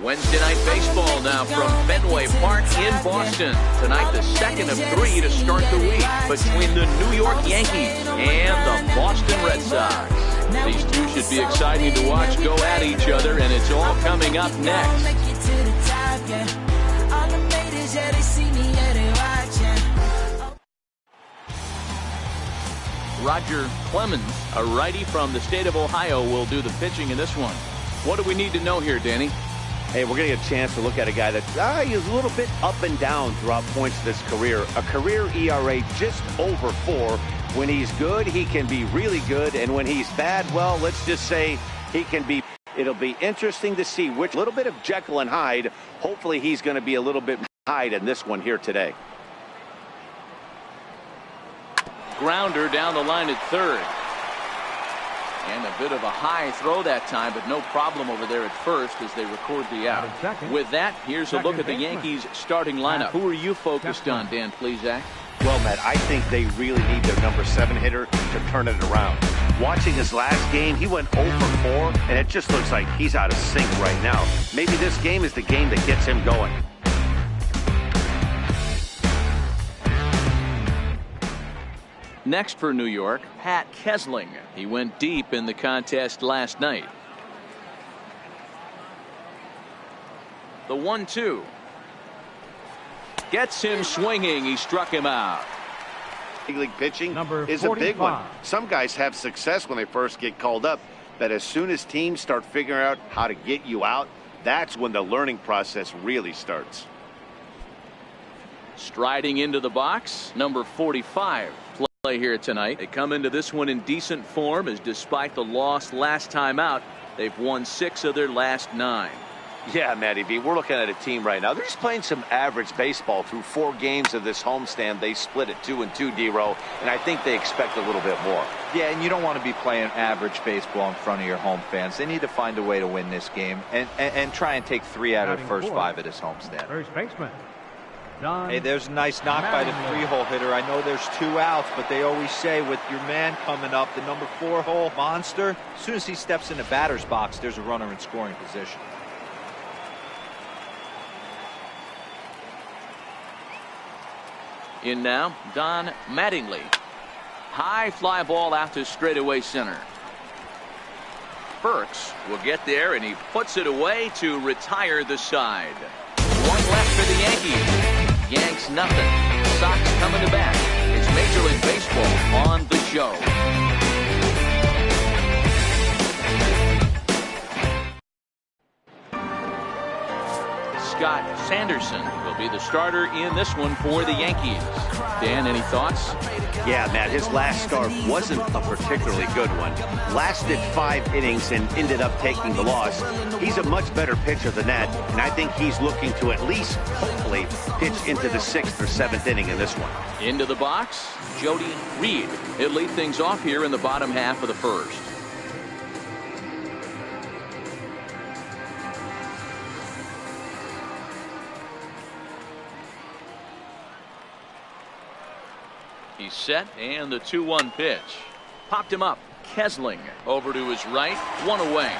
Wednesday night baseball now from Fenway Park in Boston. Tonight, the second of 3 to start the week between the New York Yankees and the Boston Red Sox. These two should be exciting to watch go at each other, and it's all coming up next. Roger Clemens, a righty from the state of Ohio, will do the pitching in this one. What do we need to know here, Danny? Hey, we're going to get a chance to look at a guy that he's a little bit up and down throughout points of his career. A career ERA just over 4. When he's good, he can be really good. And when he's bad, well, let's just say he can be. It'll be interesting to see which little bit of Jekyll and Hyde. Hopefully he's going to be a little bit Hyde in this one here today. Grounder down the line at third. And a bit of a high throw that time, but no problem over there at first as they record the out. With that, here's a look at the Yankees starting lineup. Who are you focused on, Dan Plesac? Well, Matt, I think they really need their number 7 hitter to turn it around. Watching his last game, he went 0 for 4, and it just looks like he's out of sync right now. Maybe this game is the game that gets him going. Next for New York, Pat Kesling. He went deep in the contest last night. The 1-2. Gets him swinging. He struck him out. Big league pitching is a big one. Some guys have success when they first get called up, but as soon as teams start figuring out how to get you out, that's when the learning process really starts. Striding into the box, number 45. Play here tonight. They come into this one in decent form, as despite the loss last time out, they've won 6 of their last 9. Yeah, Matty B, we're looking at a team right now. They're just playing some average baseball through 4 games of this homestand. They split at 2-2, D-Row, and I think they expect a little bit more. Yeah, and you don't want to be playing average baseball in front of your home fans. They need to find a way to win this game and try and take 3 out of the first 5 of this homestand. First baseman. Hey, there's a nice knock by the 3-hole hitter. I know there's 2 outs, but they always say with your man coming up, the number 4-hole monster, as soon as he steps in the batter's box, there's a runner in scoring position. In now, Don Mattingly. High fly ball out to straightaway center. Burks will get there, and he puts it away to retire the side. 1 left for the Yankees. Yanks nothing. Sox coming to bat. It's Major League Baseball on the show. Scott Sanderson will be the starter in this one for the Yankees. Dan, any thoughts? Yeah, Matt, his last start wasn't a particularly good one. Lasted 5 innings and ended up taking the loss. He's a much better pitcher than that, and I think he's looking to at least, hopefully, pitch into the 6th or 7th inning in this one. Into the box, Jody Reed. He'll lead things off here in the bottom half of the first. He's set, and the 2-1 pitch. Popped him up. Kesling over to his right. 1 away.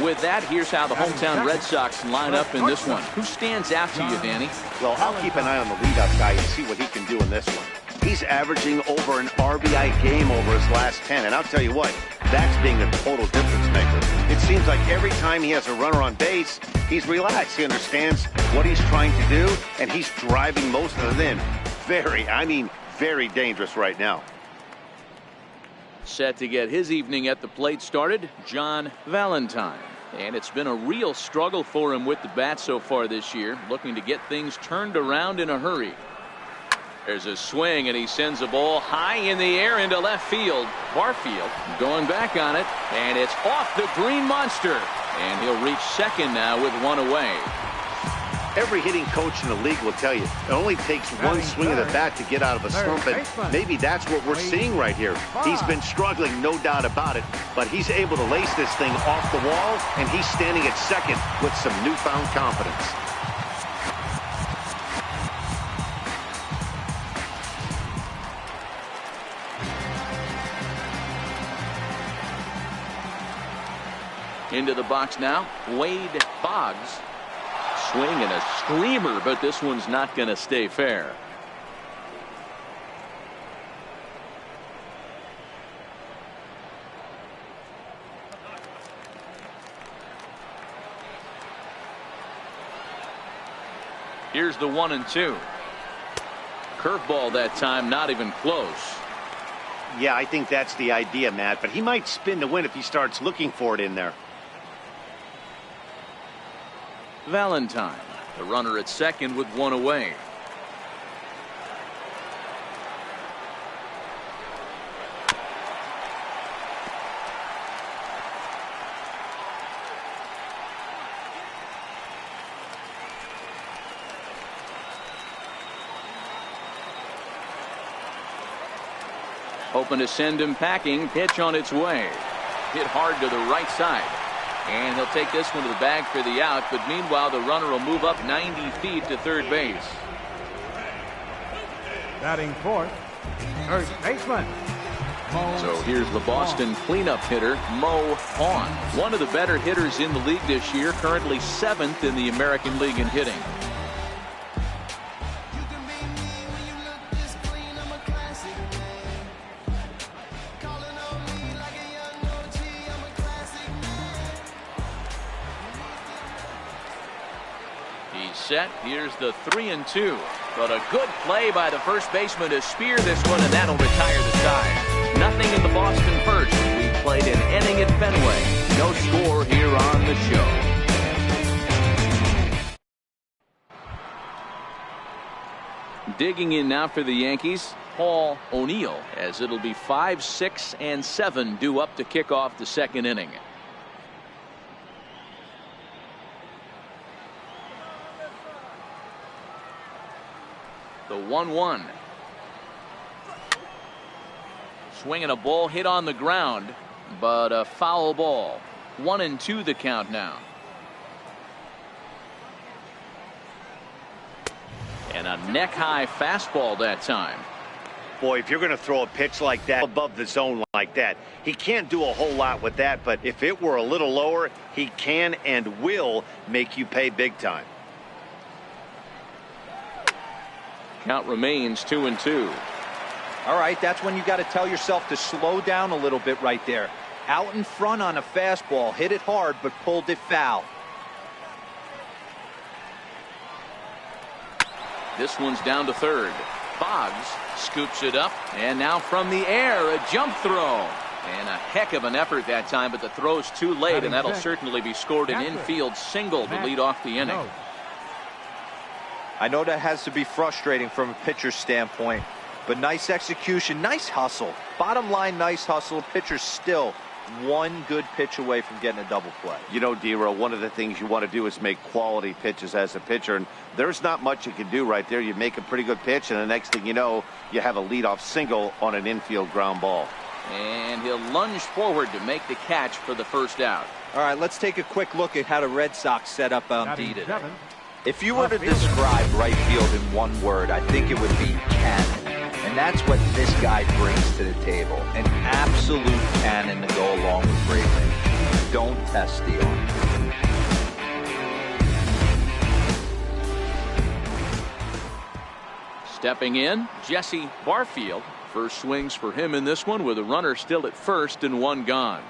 With that, here's how the hometown Red Sox line up in this one. Who stands out to you, Danny? Well, I'll keep an eye on the leadoff guy and see what he can do in this one. He's averaging over an RBI game over his last 10, and I'll tell you what, that's being a total difference maker. It seems like every time he has a runner on base, he's relaxed. He understands what he's trying to do, and he's driving most of it in. Very dangerous right now. Set to get his evening at the plate started, John Valentine. And it's been a real struggle for him with the bat so far this year, looking to get things turned around in a hurry. There's a swing, and he sends a ball high in the air into left field. Barfield going back on it, and it's off the green monster. And he'll reach second now with 1 away. Every hitting coach in the league will tell you it only takes 1 swing of the bat to get out of a slump, and maybe that's what we're seeing right here. He's been struggling, no doubt about it, but he's able to lace this thing off the wall, and he's standing at second with some newfound confidence. Into the box now, Wade Boggs. Swing and a screamer, but this one's not going to stay fair. Here's the 1-2. Curveball that time, not even close. Yeah, I think that's the idea, Matt, but he might spin to win if he starts looking for it in there. Valentine, the runner at second with one away. Hoping to send him packing. Pitch on its way. Hit hard to the right side. And he'll take this one to the bag for the out. But meanwhile, the runner will move up 90 feet to third base. Batting fourth, third baseman. So here's the Boston cleanup hitter, Mo Hahn. One of the better hitters in the league this year. Currently 7th in the American League in hitting. Set. Here's the 3-2. But a good play by the first baseman to spear this one, and that'll retire the side. Nothing in the Boston first. We played an inning at Fenway. No score here on the show. Digging in now for the Yankees, Paul O'Neill, as it'll be 5, 6, and 7 due up to kick off the second inning. The 1-1. Swinging a ball hit on the ground, but a foul ball. 1-2 the count now. And a neck-high fastball that time. Boy, if you're going to throw a pitch like that above the zone like that, he can't do a whole lot with that. But if it were a little lower, he can and will make you pay big time. Count remains 2-2. All right, that's when you got to tell yourself to slow down a little bit right there. Out in front on a fastball, hit it hard, but pulled it foul. This one's down to third. Boggs scoops it up, and now from the air, a jump throw. And a heck of an effort that time, but the throw's too late, and that'll certainly be scored an infield single to lead off the inning. I know that has to be frustrating from a pitcher's standpoint, but nice execution, nice hustle. Bottom line, nice hustle. Pitcher's still one good pitch away from getting a double play. You know, D-Row, one of the things you want to do is make quality pitches as a pitcher, and there's not much you can do right there. You make a pretty good pitch, and the next thing you know, you have a leadoff single on an infield ground ball. And he'll lunge forward to make the catch for the first out. All right, let's take a quick look at how the Red Sox set up on D today. If you were to describe right field in one word, I think it would be cannon. And that's what this guy brings to the table. An absolute cannon to go along with great range. Don't test the arm. Stepping in, Jesse Barfield. First swings for him in this one with a runner still at first and one gone.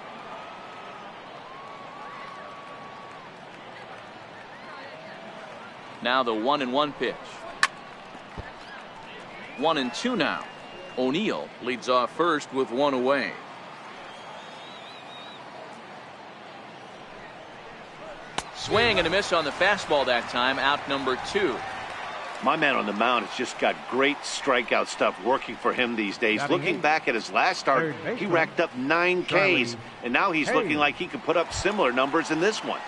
Now the 1-1 pitch. 1-2 now. O'Neill leads off first with one away. Swing and a miss on the fastball that time. Out number 2. My man on the mound has just got great strikeout stuff working for him these days. Looking back at his last start, he racked up 9 Ks, and now he's looking like he could put up similar numbers in this one.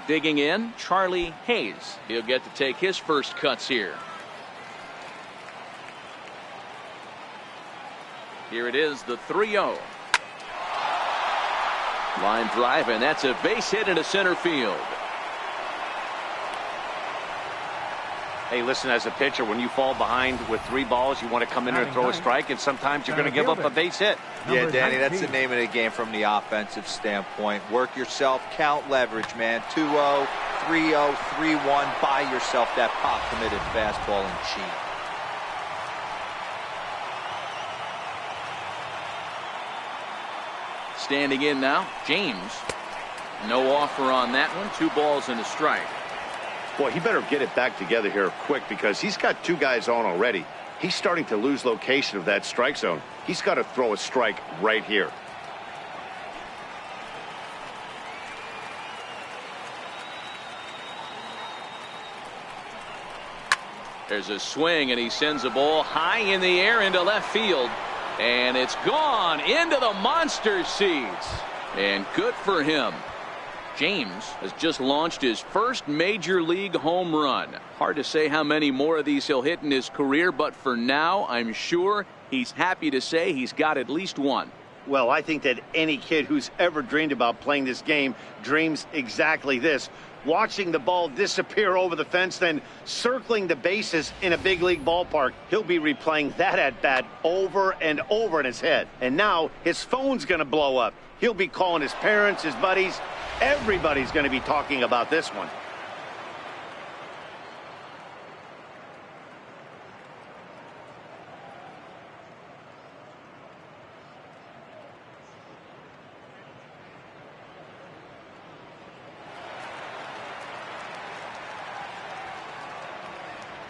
Digging in, Charlie Hayes. He'll get to take his first cuts here. Here it is, the 3-0. Line drive, and that's a base hit into center field. Hey, listen, as a pitcher, when you fall behind with 3 balls, you want to come in and throw a strike, and sometimes you're going to give up a base hit. Yeah, Danny, that's the name of the game from the offensive standpoint. Work yourself, count leverage, man. 2-0, 3-0, 3-1. Buy yourself that pop-committed fastball and cheat. Standing in now, James. No offer on that one. 2 balls and a strike. Boy, he better get it back together here quick because he's got 2 guys on already. He's starting to lose location of that strike zone. He's got to throw a strike right here. There's a swing, and he sends a ball high in the air into left field. And it's gone into the monster seats. And good for him. James has just launched his first major league home run. Hard to say how many more of these he'll hit in his career, but for now, I'm sure he's happy to say he's got at least one. Well, I think that any kid who's ever dreamed about playing this game dreams exactly this. Watching the ball disappear over the fence, then circling the bases in a big league ballpark. He'll be replaying that at bat over and over in his head. And now his phone's going to blow up. He'll be calling his parents, his buddies. Everybody's going to be talking about this one.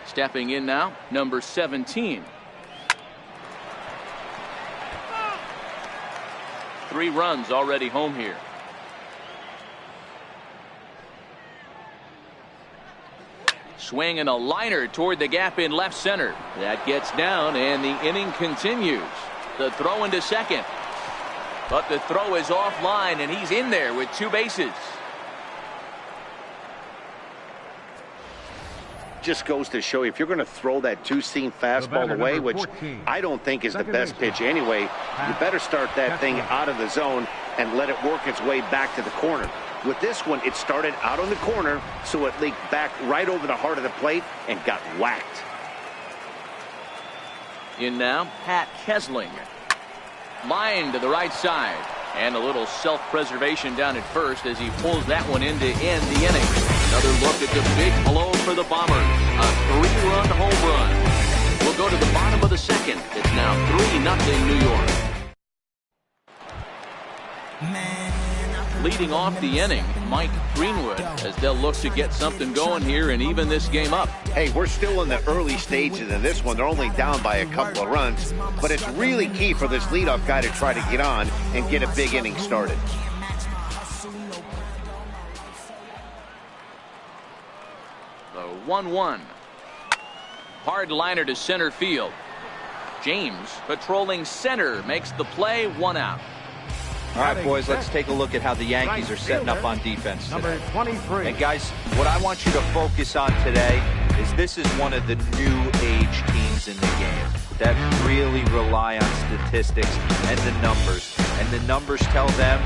Stepping in now, number 17. 3 runs already home here. Swing and a liner toward the gap in left center. That gets down, and the inning continues. The throw into second. But the throw is offline, and he's in there with 2 bases. Just goes to show you, if you're going to throw that 2-seam fastball away, which I don't think is the best pitch anyway, you better start that thing out of the zone and let it work its way back to the corner. With this one, it started out on the corner, so it leaked back right over the heart of the plate and got whacked. In now, Pat Kesling. Line to the right side. And a little self-preservation down at first as he pulls that one in to end the inning. Another look at the big blow for the Bombers. A 3-run home run. We'll go to the bottom of the second. It's now 3-0 New York. Leading off the inning, Mike Greenwood, as they'll look to get something going here and even this game up. Hey, we're still in the early stages of this one. They're only down by a couple of runs, but it's really key for this leadoff guy to try to get on and get a big inning started. The 1-1. Hard liner to center field. James, patrolling center, makes the play, 1 out. All right, boys, let's take a look at how the Yankees are setting up on defense today. Number 23. And, guys, what I want you to focus on today is this is one of the new age teams in the game that really rely on statistics and the numbers. And the numbers tell them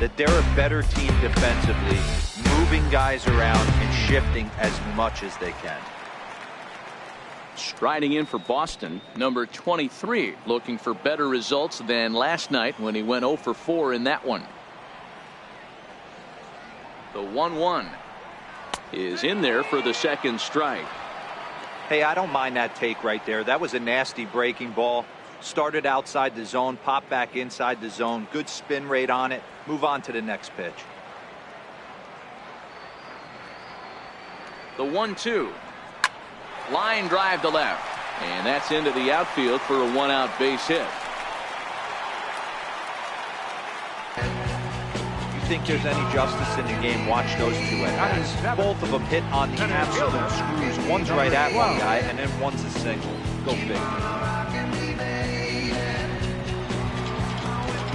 that they're a better team defensively, moving guys around and shifting as much as they can. Striding in for Boston, number 23, looking for better results than last night when he went 0 for 4 in that one. The 1-1 is in there for the second strike. Hey, I don't mind that take right there. That was a nasty breaking ball. Started outside the zone, popped back inside the zone. Good spin rate on it. Move on to the next pitch. The 1-2. Line drive to left. And that's into the outfield for a 1-out base hit. You think there's any justice in the game? Watch those 2 at-bats. Both of them hit on the absolute screws. One's right at one guy, and then one's a single. Go big.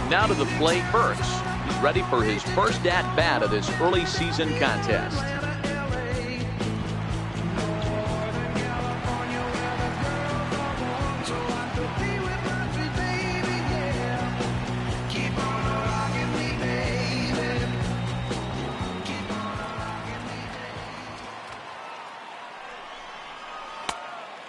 Now to the plate, Burks. He's ready for his first at-bat of this early season contest.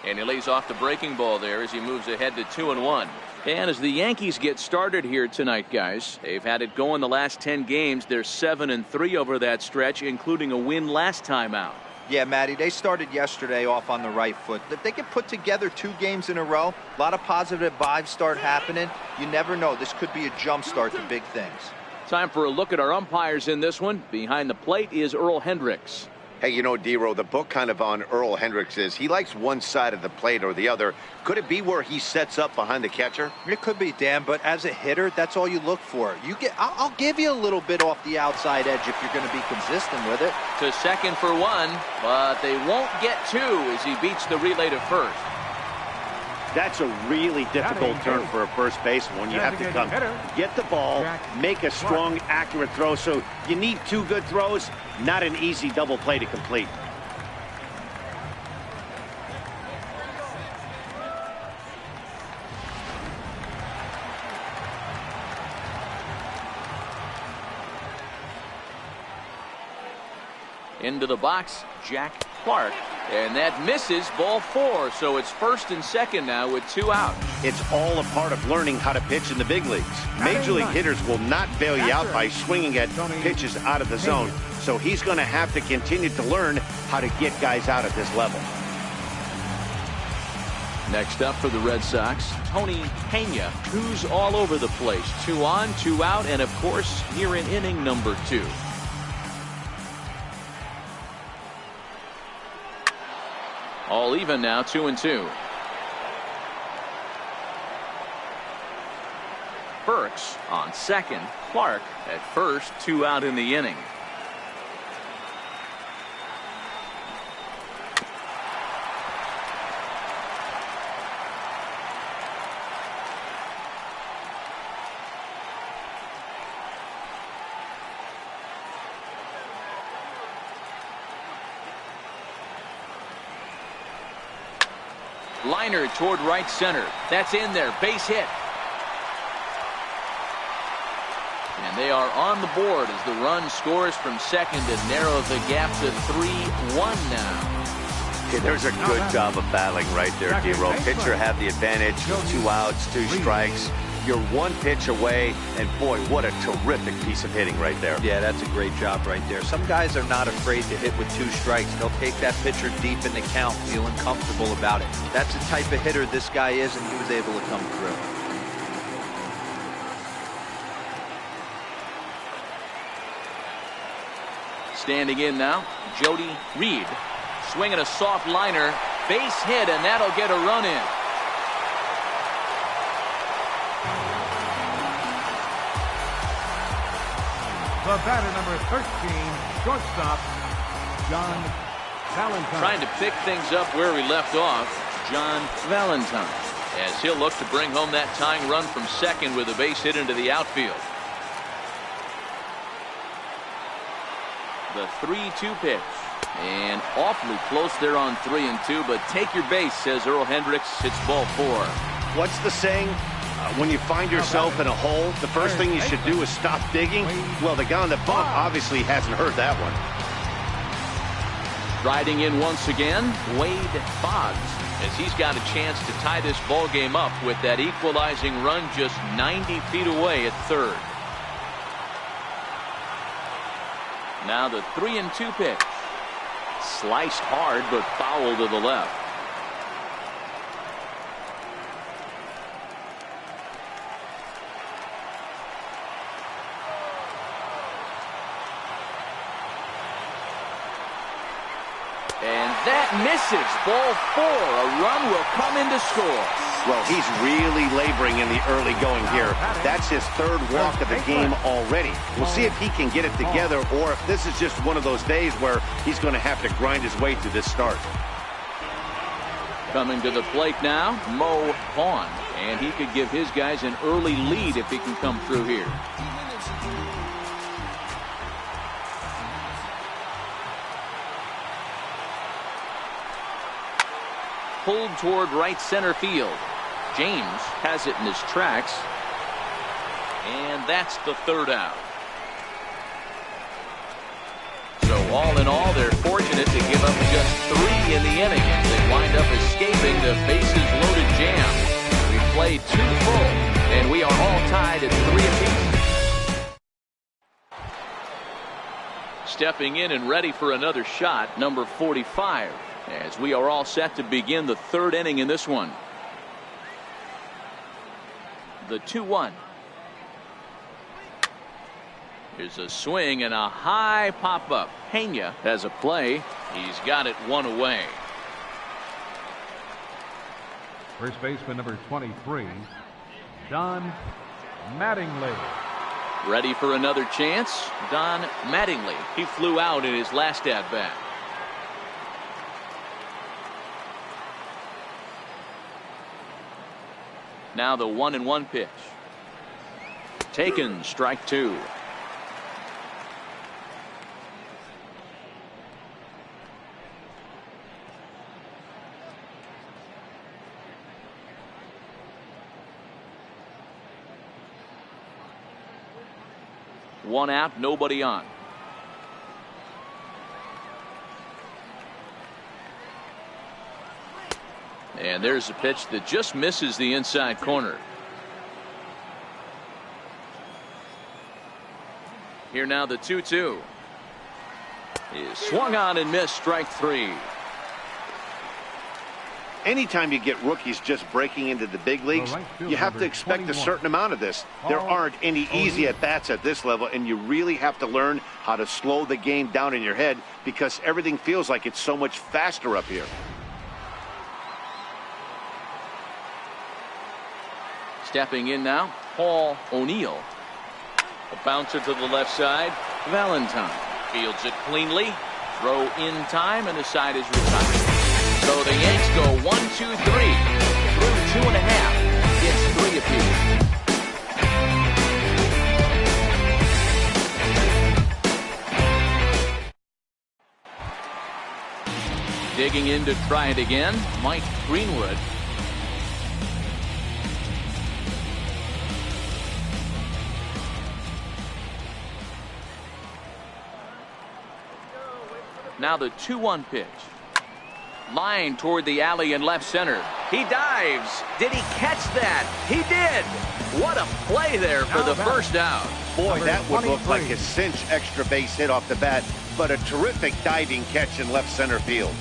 And he lays off the breaking ball there as he moves ahead to 2-1. And as the Yankees get started here tonight, guys, they've had it going the last 10 games. They're 7-3 over that stretch, including a win last time out. Yeah, Matty, they started yesterday off on the right foot. If they can put together 2 games in a row, a lot of positive vibes start happening. You never know. This could be a jump start to big things. Time for a look at our umpires in this one. Behind the plate is Earl Hendricks. Hey, you know, D-Row, the book kind of on Earl Hendricks is he likes one side of the plate or the other. Could it be where he sets up behind the catcher? It could be, Dan, but as a hitter, that's all you look for. I'll give you a little bit off the outside edge if you're going to be consistent with it. To second for 1, but they won't get 2 as he beats the relay to first. That's a really difficult turn for a first baseman when you have to come get the ball, make a strong, accurate throw. So you need 2 good throws, not an easy double play to complete. Into the box, Jack Clark. And that misses, ball 4. So it's first and second now with 2 out. It's all a part of learning how to pitch in the big leagues. Major league hitters will not bail you out by swinging at pitches out of the zone. So he's going to have to continue to learn how to get guys out at this level. Next up for the Red Sox, Tony Pena, who's all over the place. 2 on, 2 out, and of course, here in inning number 2. All even now, 2-2. Burks on second. Clark at first, 2 out in the inning. Liner toward right center. That's in there. Base hit. And they are on the board as the run scores from second and narrow the gap to 3-1 now. Okay, there's a good job of battling right there, D-Row. Pitcher have the advantage. 2 outs, 2 strikes. You're 1 pitch away, and boy, what a terrific piece of hitting right there. Yeah, that's a great job right there. Some guys are not afraid to hit with 2 strikes. They'll take that pitcher deep in the count, feeling comfortable about it. That's the type of hitter this guy is, and he was able to come through. Standing in now, Jody Reed. Swinging a soft liner, base hit, and that'll get a run in. The batter, number 13, shortstop, John Valentine. Trying to pick things up where we left off, John Valentine, as he'll look to bring home that tying run from second with a base hit into the outfield. The 3-2 pitch. And awfully close there on 3-2, but take your base, says Earl Hendricks. It's ball 4. What's the saying? When you find yourself in a hole, the first thing you should do is stop digging. Well, the guy on the bump obviously hasn't heard that one. Riding in once again, Wade Boggs, as he's got a chance to tie this ball game up with that equalizing run just 90 feet away at third. Now the 3-2 pitch. Sliced hard, but foul to the left. And that misses. Ball 4. A run will come in to score. Well, he's really laboring in the early going here. That's his 3rd walk of the game already. We'll see if he can get it together or if this is just one of those days where he's going to have to grind his way through this start. Coming to the plate now, Mo Vaughn. And he could give his guys an early lead if he can come through here. Pulled toward right center field. James has it in his tracks. And that's the 3rd out. So all in all, they're fortunate to give up just 3 in the inning. They wind up escaping the bases-loaded jam. We played 2 full, and we are all tied at 3 apiece. Stepping in and ready for another shot, number 45, as we are all set to begin the 3rd inning in this one. The 2-1. Here's a swing and a high pop-up. Pena has a play. He's got it 1 away. First baseman number 23, Don Mattingly. Ready for another chance. Don Mattingly. He flew out in his last at-bat. Now the 1-1 pitch. Taken, strike 2. One out, nobody on. And there's a pitch that just misses the inside corner. Here now the 2-2. Is swung on and missed, strike 3. Anytime you get rookies just breaking into the big leagues, you have to expect a certain amount of this. There aren't any easy at-bats at this level, and you really have to learn how to slow the game down in your head because everything feels like it's so much faster up here. Stepping in now, Paul O'Neill. A bouncer to the left side. Valentine fields it cleanly. Throw in time, and the side is retired. So the Yanks go 1, 2, 3 through 2.5. It's 3 apiece. Digging in to try it again, Mike Greenwood. Now the 2-1 pitch. Line toward the alley in left center. He dives. Did he catch that? He did. What a play there for the first out. Boy, that would look like a cinch extra base hit off the bat, but a terrific diving catch in left center field.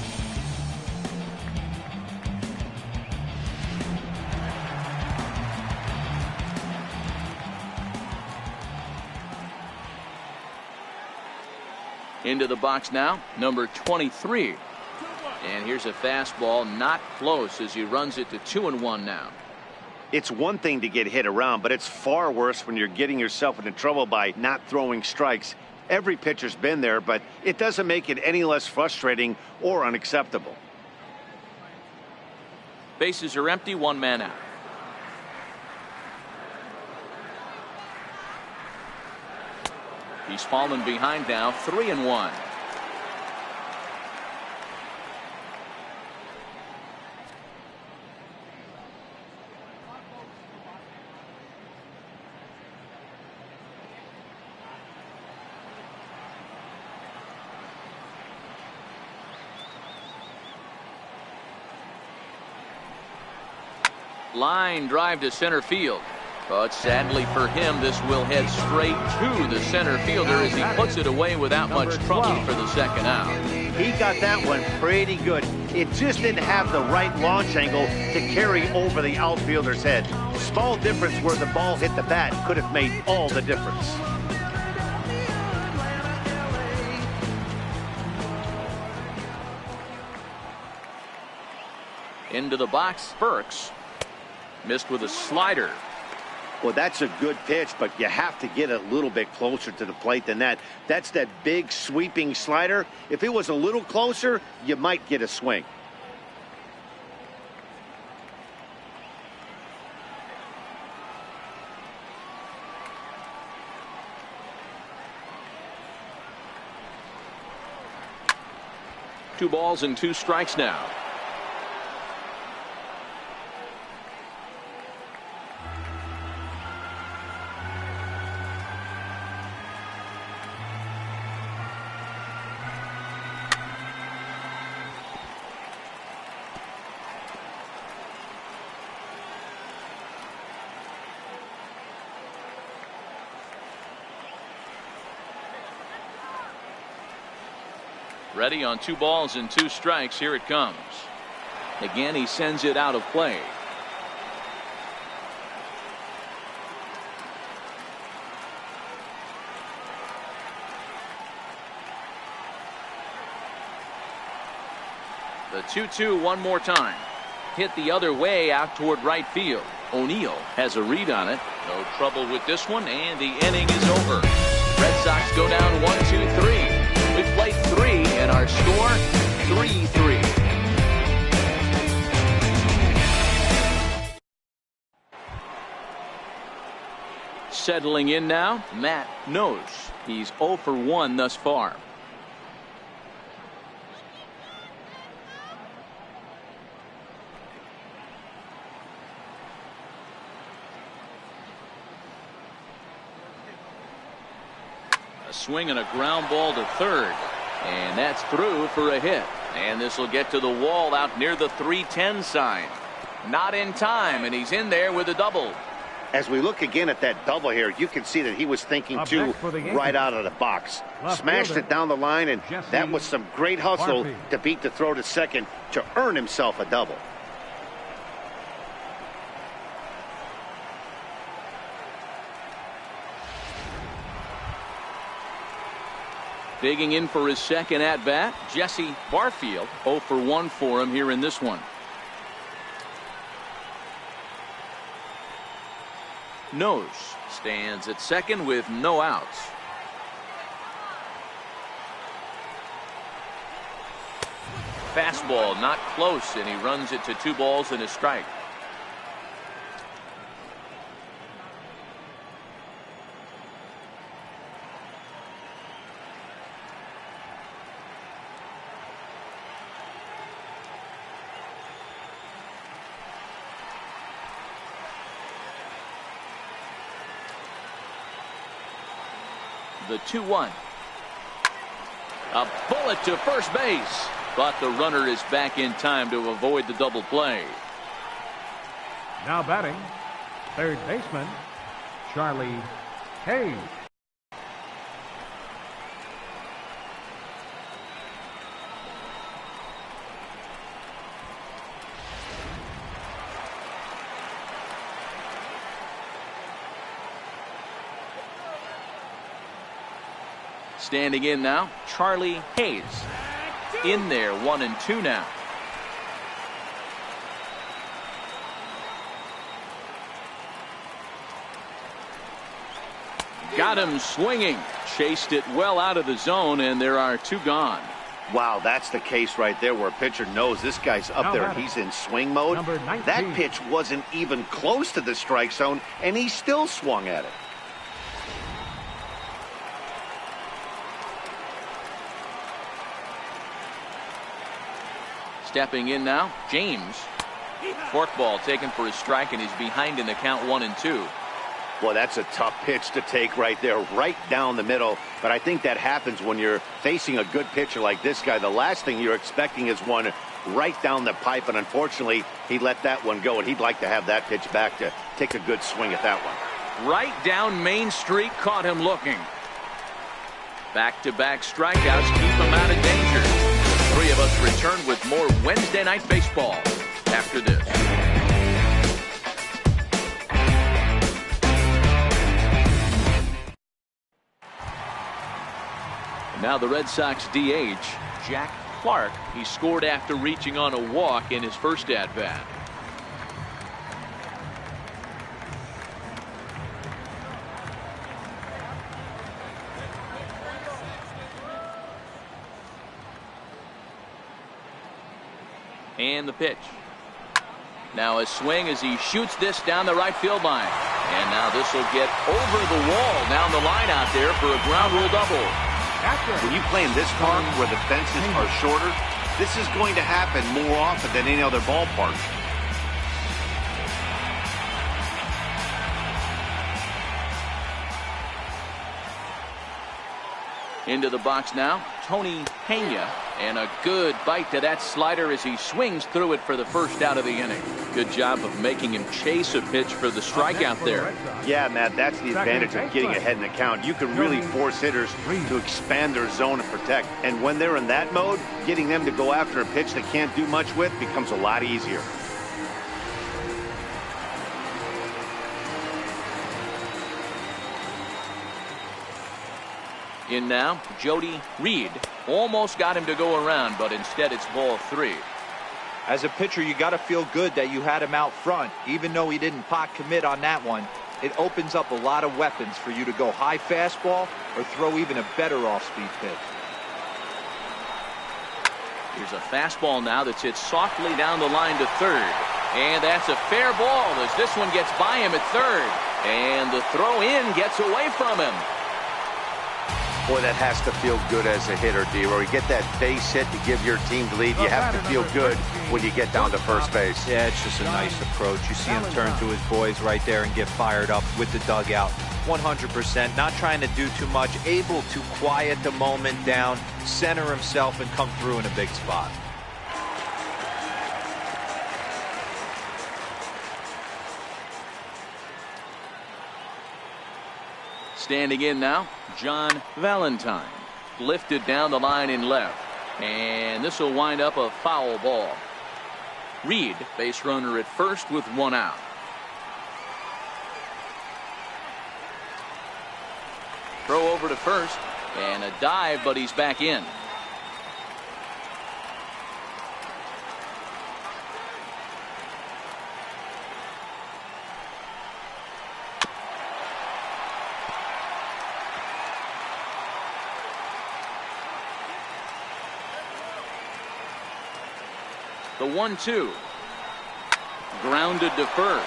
Into the box now, number 23. And here's a fastball, not close as he runs it to 2-1 now. It's one thing to get hit around, but it's far worse when you're getting yourself into trouble by not throwing strikes. Every pitcher's been there, but it doesn't make it any less frustrating or unacceptable. Bases are empty, 1 man out. He's fallen behind now, 3-1. Line drive to center field. But sadly for him, this will head straight to the center fielder as he puts it away without much trouble for the second out. He got that one pretty good. It just didn't have the right launch angle to carry over the outfielder's head. Small difference where the ball hit the bat could have made all the difference. Into the box, Burks. Missed with a slider. Well, that's a good pitch, but you have to get a little bit closer to the plate than that. That's that big sweeping slider. If it was a little closer, you might get a swing. Two balls and 2 strikes now. Ready on 2 balls and 2 strikes. Here it comes. Again, he sends it out of play. The 2-2 one more time. Hit the other way out toward right field. O'Neill has a read on it. No trouble with this one, and the inning is over. Red Sox go down 1-2-3. We've played 3, and our score 3-3. Settling in now, Matt Nose. He's 0 for 1 thus far. Swing and a ground ball to third, and that's through for a hit, and this will get to the wall out near the 310 sign. Not in time, and he's in there with a double. As we look again at that double here, you can see that he was thinking too right out of the box. Smashed it down the line, and that was some great hustle to beat the throw to second to earn himself a double. Digging in for his second at-bat, Jesse Barfield. 0 for 1 for him here in this one. Nose stands at second with no outs. Fastball not close, and he runs it to 2 balls and a strike. The 2-1. A bullet to first base, but the runner is back in time to avoid the double play. Now batting, third baseman, Charlie Hayes. Standing in now, Charlie Hayes. In there, 1-2 now. Got him swinging. Chased it well out of the zone, and there are 2 gone. Wow, that's the case right there where a pitcher knows this guy's up there and he's in swing mode. That pitch wasn't even close to the strike zone, and he still swung at it. Stepping in now, James. Forkball taken for a strike, and he's behind in the count 1-2. Well, that's a tough pitch to take right there, right down the middle. But I think that happens when you're facing a good pitcher like this guy. The last thing you're expecting is one right down the pipe, and unfortunately, he let that one go, and he'd like to have that pitch back to take a good swing at that one. Right down Main Street, caught him looking. Back-to-back strikeouts keep him out of danger. 3 of us return with more Wednesday Night Baseball after this. Now the Red Sox DH, Jack Clark. He scored after reaching on a walk in his first at-bat. And the pitch. Now a swing as he shoots this down the right field line. And now this will get over the wall down the line out there for a ground rule double. When you play in this park where the fences are shorter, this is going to happen more often than any other ballpark. Into the box now, Tony Pena, and a good bite to that slider as he swings through it for the first out of the inning. Good job of making him chase a pitch for the strikeout there. Yeah, Matt, that's the advantage of getting ahead in the count. You can really force hitters to expand their zone and protect. And when they're in that mode, getting them to go after a pitch they can't do much with becomes a lot easier. In now, Jody Reed. Almost got him to go around, but instead it's ball 3. As a pitcher, you got to feel good that you had him out front. Even though he didn't pot commit on that one, it opens up a lot of weapons for you to go high fastball or throw even a better off-speed pitch. Here's a fastball now that's hit softly down the line to third. And that's a fair ball as this one gets by him at third. And the throw in gets away from him. Boy, that has to feel good as a hitter, D-Roy. You get that base hit to give your team the lead. You have to feel good when you get down to first base. Yeah, it's just a nice approach. You see him turn to his boys right there and get fired up with the dugout. 100%, not trying to do too much, able to quiet the moment down, center himself, and come through in a big spot. Standing in now, John Valentine. Lifted down the line in left. And this will wind up a foul ball. Reed, base runner at first with 1 out. Throw over to first. And a dive, but he's back in. The 1-2. Grounded to first.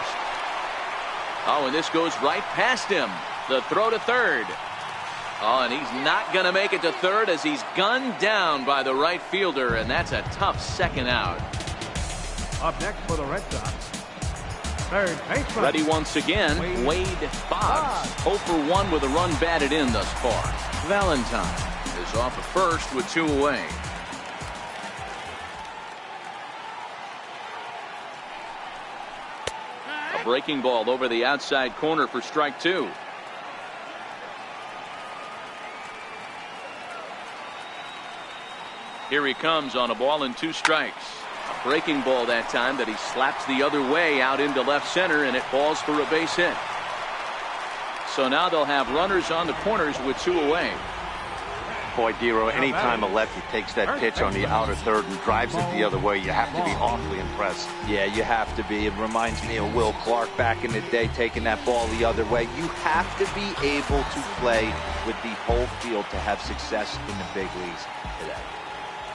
Oh, and this goes right past him. The throw to third. Oh, and he's not going to make it to third as he's gunned down by the right fielder, and that's a tough second out. Up next for the Red Sox, third baseman. Ready once again, Wade Boggs. 0 for 1 with a run batted in thus far. Valentine is off at first with 2 away. A breaking ball over the outside corner for strike 2. Here he comes on a ball and 2 strikes. A breaking ball that time that he slaps the other way out into left center, and it falls for a base hit. So now they'll have runners on the corners with 2 away. Boy, D-Roy, anytime a lefty takes that pitch on the outer third and drives it the other way, you have to be awfully impressed. Yeah, you have to be. It reminds me of Will Clark back in the day taking that ball the other way. You have to be able to play with the whole field to have success in the big leagues today.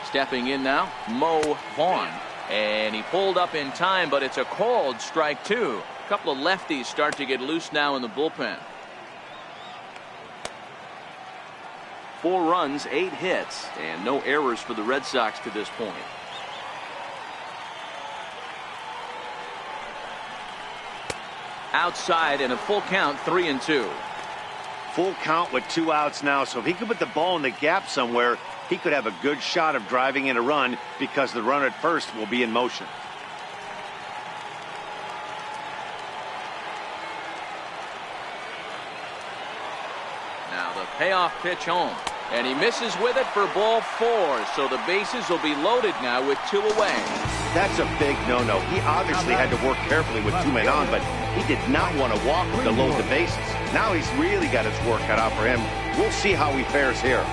Stepping in now, Mo Vaughn. And he pulled up in time, but it's a called strike 2. A couple of lefties start to get loose now in the bullpen. 4 runs, 8 hits, and no errors for the Red Sox to this point. Outside and a full count, 3-2. Full count with 2 outs now, so if he could put the ball in the gap somewhere, he could have a good shot of driving in a run because the runner at first will be in motion. Now the payoff pitch home, and he misses with it for ball 4, so the bases will be loaded now with 2 away. That's a big no-no. He obviously had to work carefully with 2 men on, but he did not want to walk to load the bases. Now he's really got his work cut out for him. We'll see how he fares here.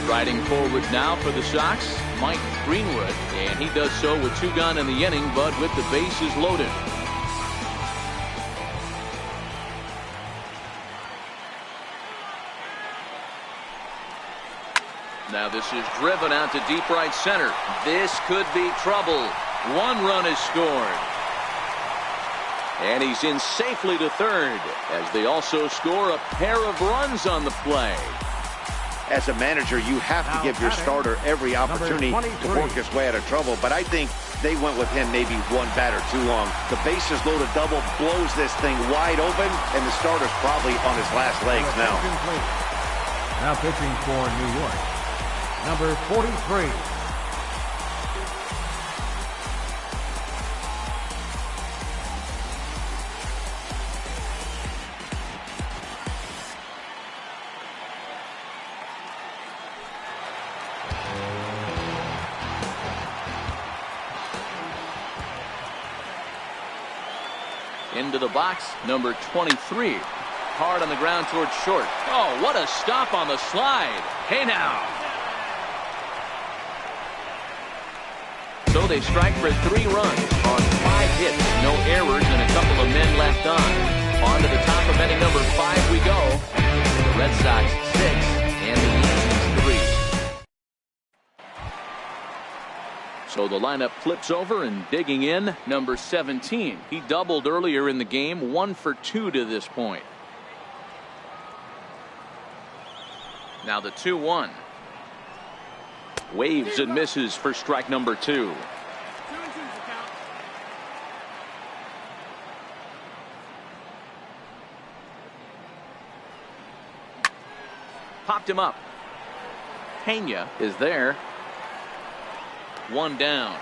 Striding forward now for the Sox, Mike Greenwood, and he does so with 2 gone in the inning, but with the bases loaded. Now this is driven out to deep right center. This could be trouble. 1 run is scored. And he's in safely to third as they also score a pair of runs on the play. As a manager, you have to give your starter every opportunity to work his way out of trouble, but I think they went with him maybe 1 batter too long. The bases loaded double blows this thing wide open, and the starter's probably on his last legs now. Now pitching for New York, number 43. Into the box, number 23. Hard on the ground towards short. Oh, what a stop on the slide. Hey now. So they strike for 3 runs on 5 hits. No errors and a couple of men left on. On to the top of inning number 5 we go. The Red Sox 6 and the Yankees 3. So the lineup flips over and digging in, number 17. He doubled earlier in the game, 1 for 2 to this point. Now the 2-1. Waves and misses for strike number 2. Popped him up. Pena is there. 1 down.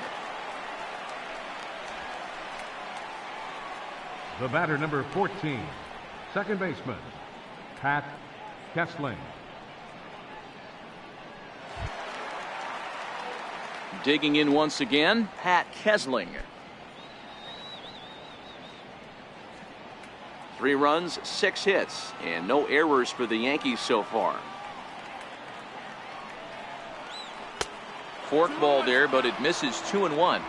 The batter, number 14, second baseman, Pat Kessling. Digging in once again, Pat Kessling. 3 runs, 6 hits, and no errors for the Yankees so far. Fork ball there, but it misses 2-1.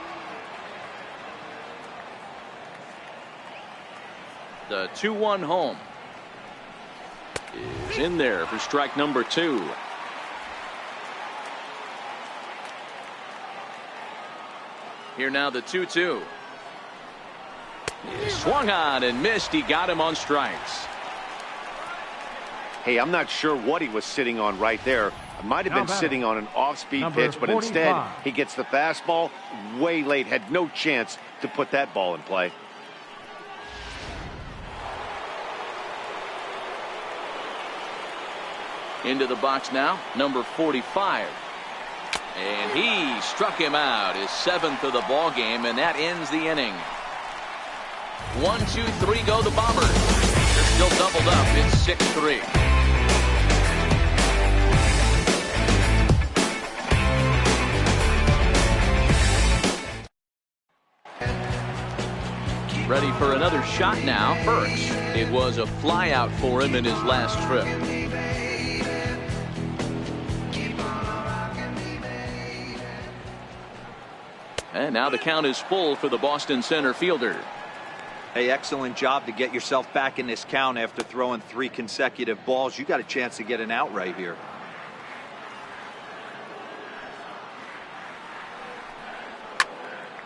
The 2-1 home is in there for strike number 2. Here now the 2-2. He swung on and missed. He got him on strikes. Hey, I'm not sure what he was sitting on right there. It might have been sitting on an off-speed pitch, but 45. instead he gets the fastball way late. Had no chance to put that ball in play. Into the box now, number 45. And he struck him out, his 7th of the ball game, and that ends the inning. 1, 2, 3 go the Bombers. They're still doubled up. It's 6-3. Ready for another shot now. Burks. It was a fly out for him in his last trip. And now the count is full for the Boston center fielder. Hey, excellent job to get yourself back in this count after throwing 3 consecutive balls. You got a chance to get an out right here.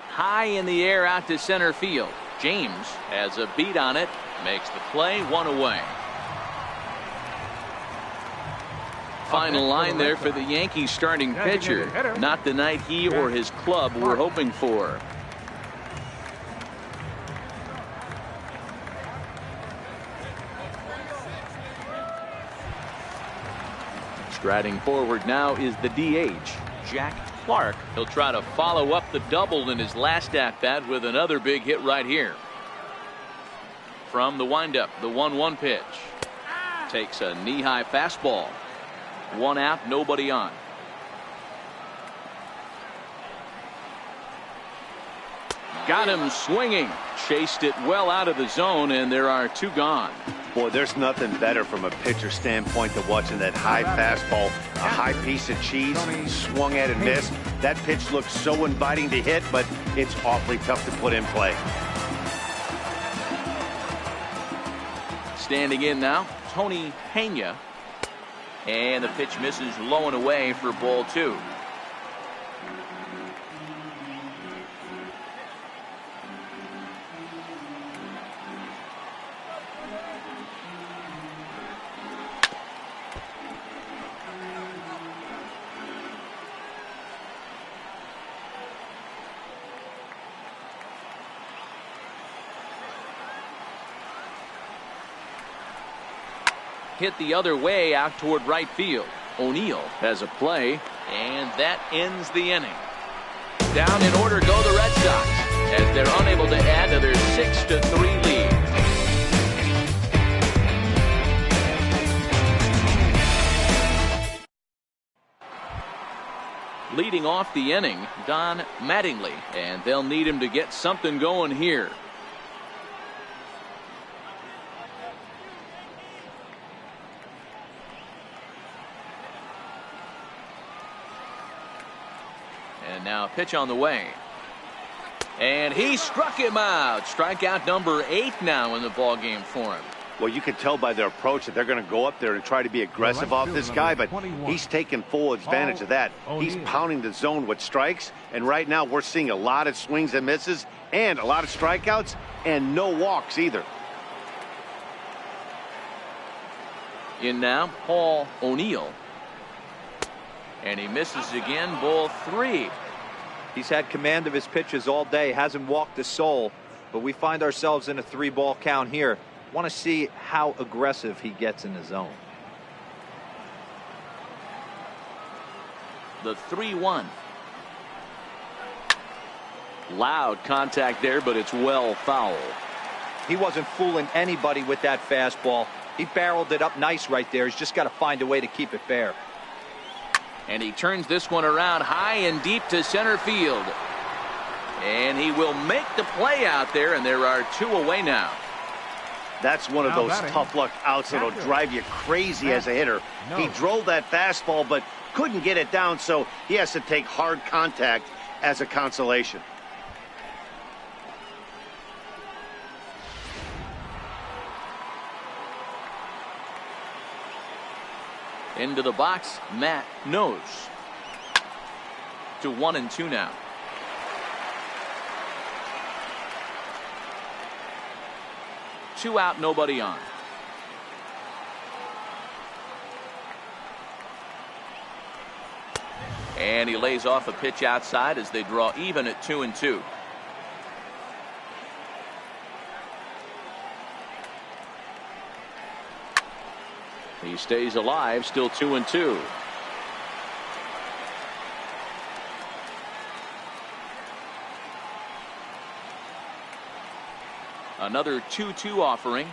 High in the air out to center field. James has a beat on it, makes the play, 1 away. Final line there for the Yankees starting pitcher. Not the night he or his club were hoping for. Striding forward now is the DH, Jack Clark. He'll try to follow up the double in his last at-bat with another big hit right here. From the windup, the 1-1 pitch. Takes a knee-high fastball. 1 out, nobody on. Got him swinging. Chased it well out of the zone, and there are 2 gone. Boy, there's nothing better from a pitcher standpoint than watching that high fastball, a high piece of cheese, swung at and missed. That pitch looks so inviting to hit, but it's awfully tough to put in play. Standing in now, Tony Pena. And the pitch misses low and away for ball 2. hit the other way out toward right field. O'Neill has a play, and that ends the inning. Down in order go the Red Sox as they're unable to add to their 6-3 lead. Leading off the inning, Don Mattingly, and they'll need him to get something going here. And now a pitch on the way. And he struck him out. Strikeout number 8 now in the ball game for him. Well, you can tell by their approach that they're going to go up there and try to be aggressive off this guy, but he's taking full advantage of that. He's pounding the zone with strikes, and right now we're seeing a lot of swings and misses and a lot of strikeouts and no walks either. In now, Paul O'Neill. And he misses again, ball 3. He's had command of his pitches all day, hasn't walked a soul, but we find ourselves in a 3-ball count here. Want to see how aggressive he gets in the zone. The 3-1. Loud contact there, but it's well foul. He wasn't fooling anybody with that fastball. He barreled it up nice right there. He's just got to find a way to keep it fair. And he turns this one around high and deep to center field. And he will make the play out there, and there are 2 away now. That's one of those tough luck outs that'll drive you crazy as a hitter. He drove that fastball but couldn't get it down, so he has to take hard contact as a consolation. Into the box, Matt Nose. To 1-2 now. Two out, nobody on. And he lays off a pitch outside as they draw even at 2-2. He stays alive, still 2-2. Another 2-2 offering.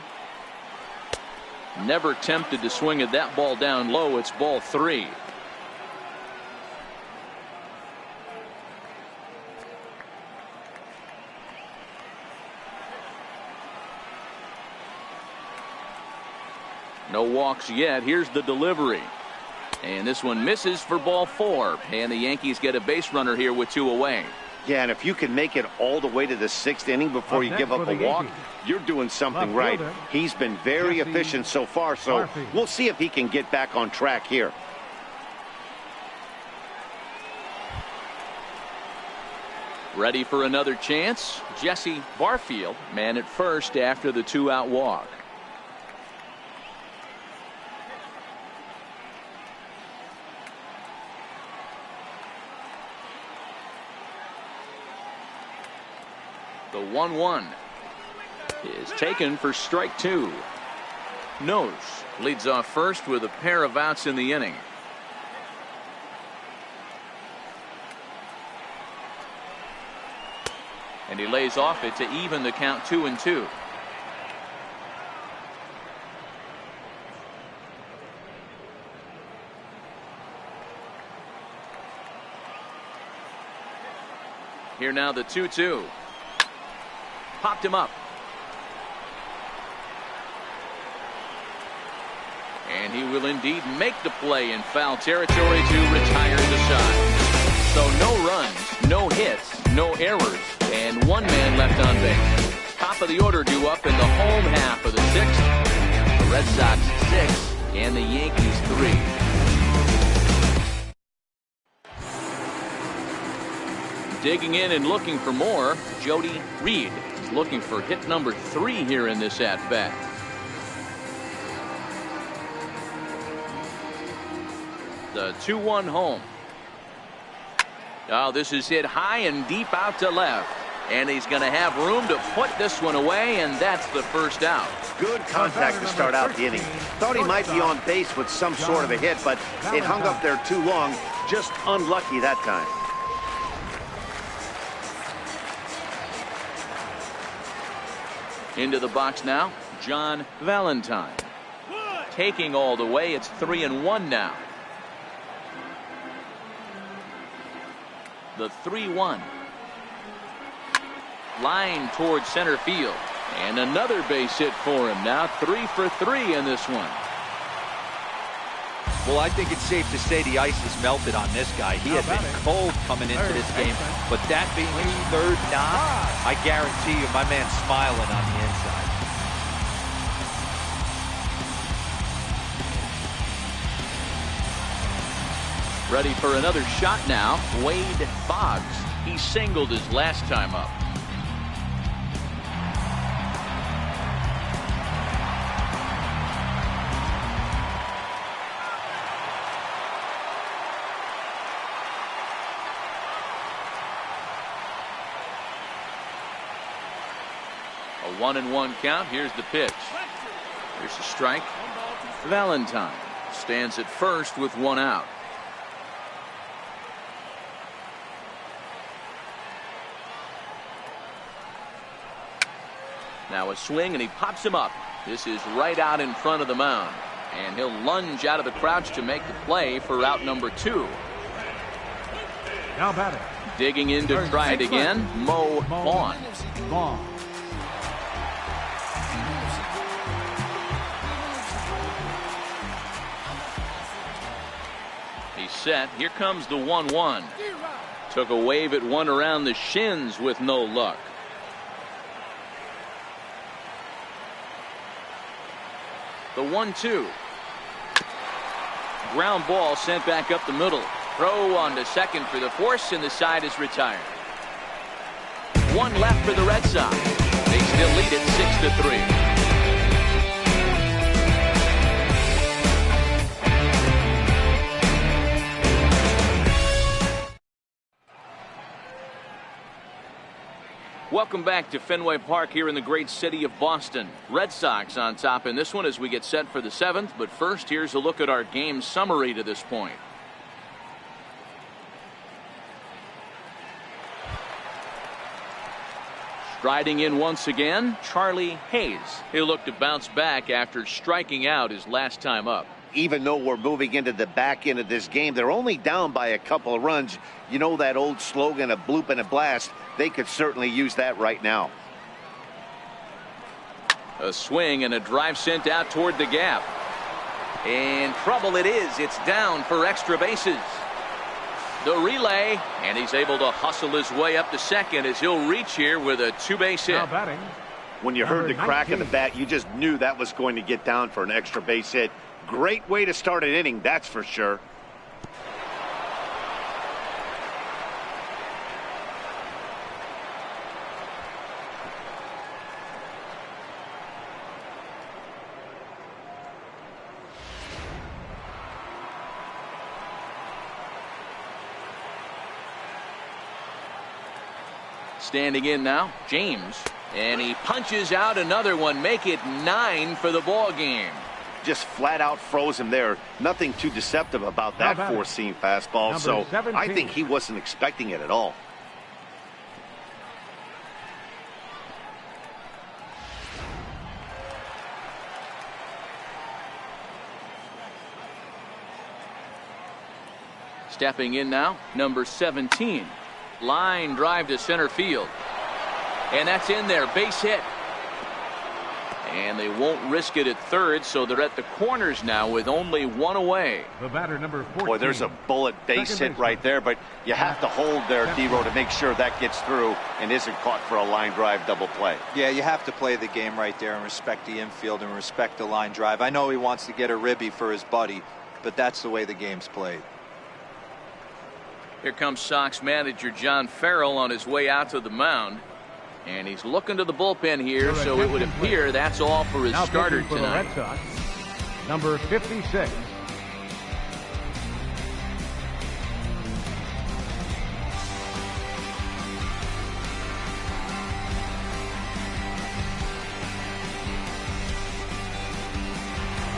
Never tempted to swing at that ball down low. It's ball 3. No walks yet. Here's the delivery. And this one misses for ball 4. And the Yankees get a base runner here with 2 away. Yeah, and if you can make it all the way to the 6th inning before you give up a walk, you're doing something right. He's been very efficient so far, so we'll see if he can get back on track here. Ready for another chance? Jesse Barfield, man at first after the 2-out walk. The 1-1 is taken for strike 2. Nose leads off first with a pair of outs in the inning. And he lays off it to even the count 2-2. Here now the 2-2. Popped him up. And he will indeed make the play in foul territory to retire the side. So no runs, no hits, no errors, and 1 man left on base. Top of the order due up in the home half of the 6th. The Red Sox 6 and the Yankees 3. Digging in and looking for more, Jody Reed. Looking for hit number 3 here in this at-bat. The 2-1 home. Oh, this is hit high and deep out to left. And he's going to have room to put this one away, and that's the first out. Good contact to start out the inning. Thought he might be on base with some sort of a hit, but it hung up there too long. Just unlucky that time. Into the box now, John Valentine. Taking all the way, it's 3-1 now. The 3-1. Line towards center field. And another base hit for him. Now 3 for 3 in this one. Well, I think it's safe to say the ice has melted on this guy. He had been cold coming into this game, but that being his third knock, I guarantee you my man's smiling on the inside. Ready for another shot now, Wade Boggs. He singled his last time up. A 1-1 count. Here's the pitch. Here's a strike. Valentine stands at first with one out. Now a swing, and he pops him up. This is right out in front of the mound. And he'll lunge out of the crouch to make the play for out number 2. Now batting. Digging in to try it again, Mo Vaughn. He's set. Here comes the 1-1. Took a wave at one around the shins with no luck. The 1-2. Ground ball sent back up the middle. Throw on to second for the force, and the side is retired. One left for the Red Sox. They still lead it 6-3. Welcome back to Fenway Park here in the great city of Boston. Red Sox on top in this one as we get set for the 7th. But first, here's a look at our game summary to this point. Striding in once again, Charlie Hayes. He'll look to bounce back after striking out his last time up. Even though we're moving into the back end of this game, they're only down by a couple of runs. You know that old slogan, a bloop and a blast. They could certainly use that right now. A swing and a drive sent out toward the gap. And trouble it is. It's down for extra bases. The relay, and he's able to hustle his way up to second as he'll reach here with a 2-base hit. Now batting. When you heard the crack of the bat, you just knew that was going to get down for an extra base hit. Great way to start an inning, that's for sure. Standing in now, James. And he punches out another one. Make it 9 for the ball game. Just flat out froze him there. Nothing too deceptive about that four-seam fastball. So 17. I think he wasn't expecting it at all. Stepping in now, number 17. Line drive to center field. And that's in there. Base hit. And they won't risk it at third, so they're at the corners now with only one away. The batter, number 14. Boy, there's a bullet base hit right there, but you have to hold there, D-Row, to make sure that gets through and isn't caught for a line drive double play. Yeah, you have to play the game right there and respect the infield and respect the line drive. I know he wants to get a ribby for his buddy, but that's the way the game's played. Here comes Sox manager John Farrell on his way out to the mound. And he's looking to the bullpen here, so it would appear that's all for his starter tonight. Red Sox, number 56.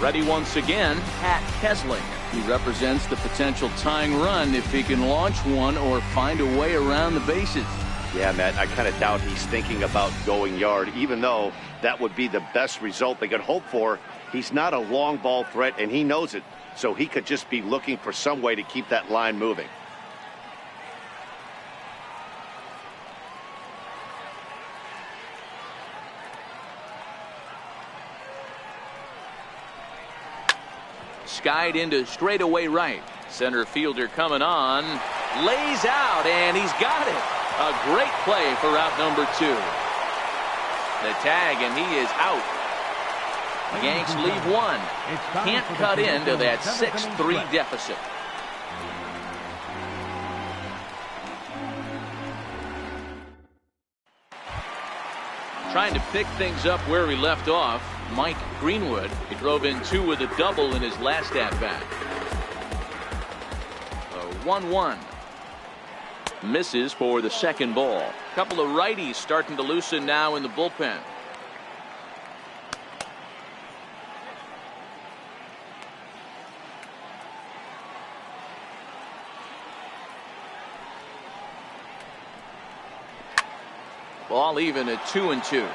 Ready once again, Pat Kesling. He represents the potential tying run if he can launch one or find a way around the bases. Yeah, Matt, I kind of doubt he's thinking about going yard, even though that would be the best result they could hope for. He's not a long ball threat, and he knows it, so he could just be looking for some way to keep that line moving. Skied into straightaway right. Center fielder coming on. Lays out, and he's got it. A great play for out number 2. The tag, and he is out. The Yanks leave one. Can't cut into that 6-3 deficit. Trying to pick things up where we left off, Mike Greenwood. He drove in 2 with a double in his last at-bat. 1-1. Misses for the second ball. Couple of righties starting to loosen now in the bullpen. Ball even at 2-2.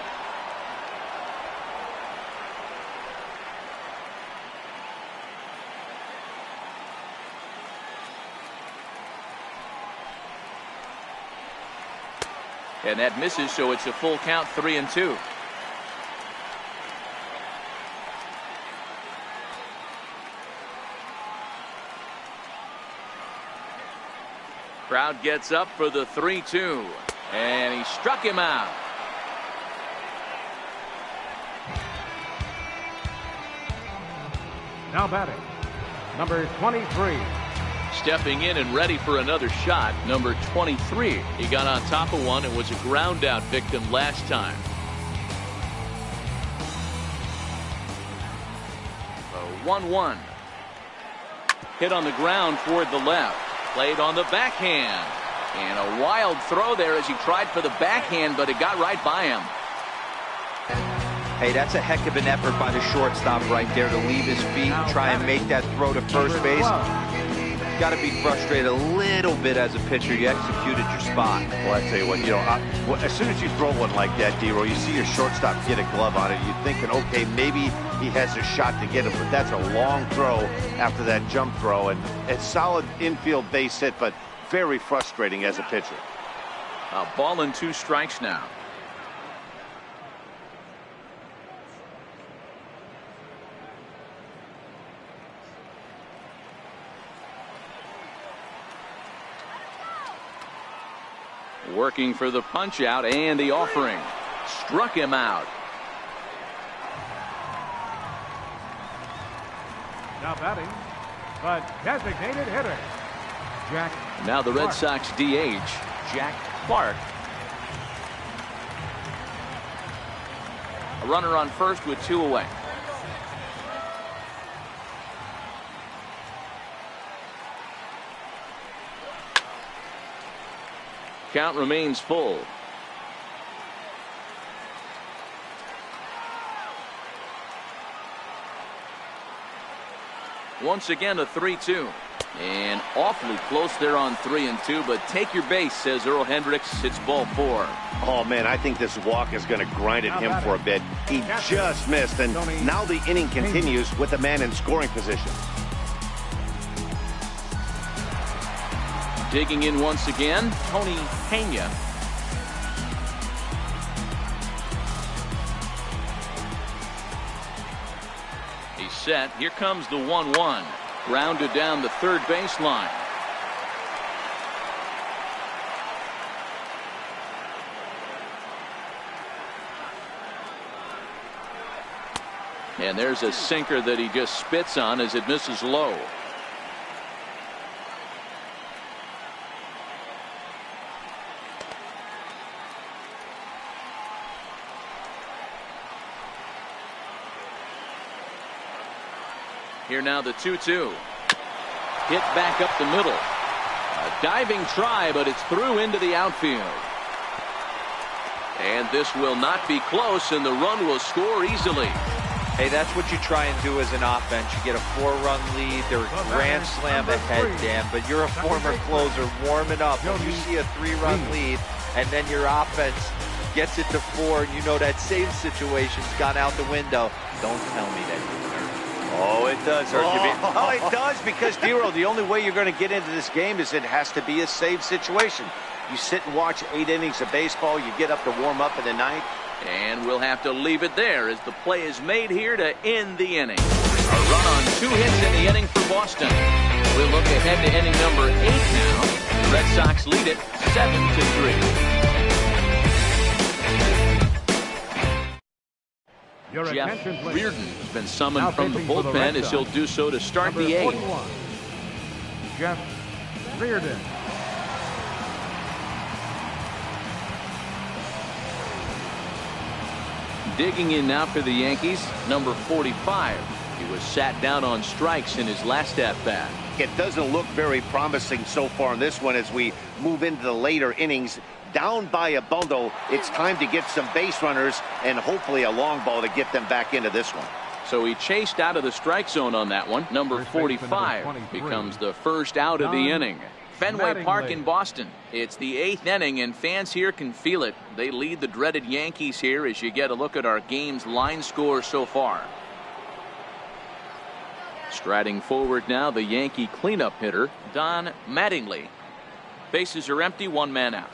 And that misses, so it's a full count, 3-2. Crowd gets up for the 3-2. And he struck him out. Now batting, number 23. Stepping in and ready for another shot, number 23. He got on top of one and was a ground out victim last time. 1-1. Hit on the ground toward the left. Played on the backhand. And a wild throw there as he tried for the backhand, but it got right by him. Hey, that's a heck of an effort by the shortstop right there to leave his feet and try and make that throw to first base. Got to be frustrated a little bit as a pitcher. You executed your spot. Well, I tell you what, as soon as you throw one like that, D-Row, you see your shortstop get a glove on it. You're thinking, okay, maybe he has a shot to get him, but that's a long throw after that jump throw. And it's solid infield base hit, but very frustrating as a pitcher. A ball and 2 strikes now. Working for the punch out and the offering. Struck him out. Now batting, but designated hitter, Jack. Now the Red Clark. Sox DH, Jack Clark. A runner on first with 2 away. Count remains full. Once again a 3-2. And awfully close there on 3-2, but take your base, says Earl Hendricks. It's ball 4. Oh, man, I think this walk is going to grind at him for a bit. He just missed, and now the inning continues with a man in scoring position. Digging in once again, Tony Pena. He's set. Here comes the 1-1. Grounded down the third baseline. And there's a sinker that he just spits on as it misses low. Here now the 2-2. Hit back up the middle. A diving try, but it's through into the outfield. And this will not be close, and the run will score easily. Hey, that's what you try and do as an offense. You get a 4-run lead. They're a grand slam ahead, Dan, but you're a former closer warming up. When you see a 3-run lead and then your offense gets it to 4 and you know that save situation's gone out the window, don't tell me that you're nervous. Oh, it does, Oh, it does, because, Dero, the only way you're going to get into this game is it has to be a save situation. You sit and watch 8 innings of baseball, you get up to warm up in the ninth. And we'll have to leave it there as the play is made here to end the inning. A run on 2 hits in the inning for Boston. We'll look ahead to inning number 8 now. The Red Sox lead it 7-3. Jeff Reardon has been summoned from the bullpen as he'll do so to start the 8th. Jeff Reardon. Digging in now for the Yankees, number 45. He was sat down on strikes in his last at-bat. It doesn't look very promising so far in this one as we move into the later innings. Down by a bundle, it's time to get some base runners and hopefully a long ball to get them back into this one. So he chased out of the strike zone on that one. Number 45 becomes the first out of the inning. Fenway Park in Boston. It's the 8th inning, and fans here can feel it. They lead the dreaded Yankees here as you get a look at our game's line score so far. Striding forward now, the Yankee cleanup hitter, Don Mattingly. Bases are empty, 1 man out.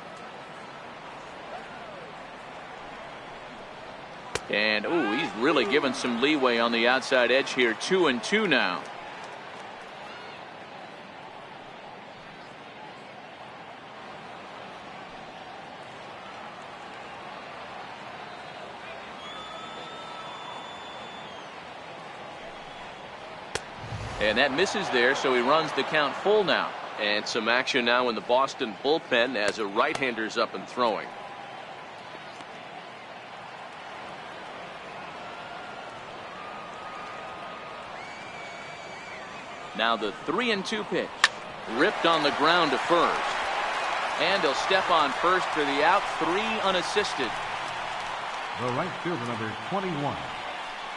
And, ooh, he's really given some leeway on the outside edge here. 2-2 now. And that misses there, so he runs the count full now. And some action now in the Boston bullpen as a right-hander's up and throwing. Now the 3-2 pitch. Ripped on the ground to first. And he'll step on first for the out, 3 unassisted. The right fielder, number 21,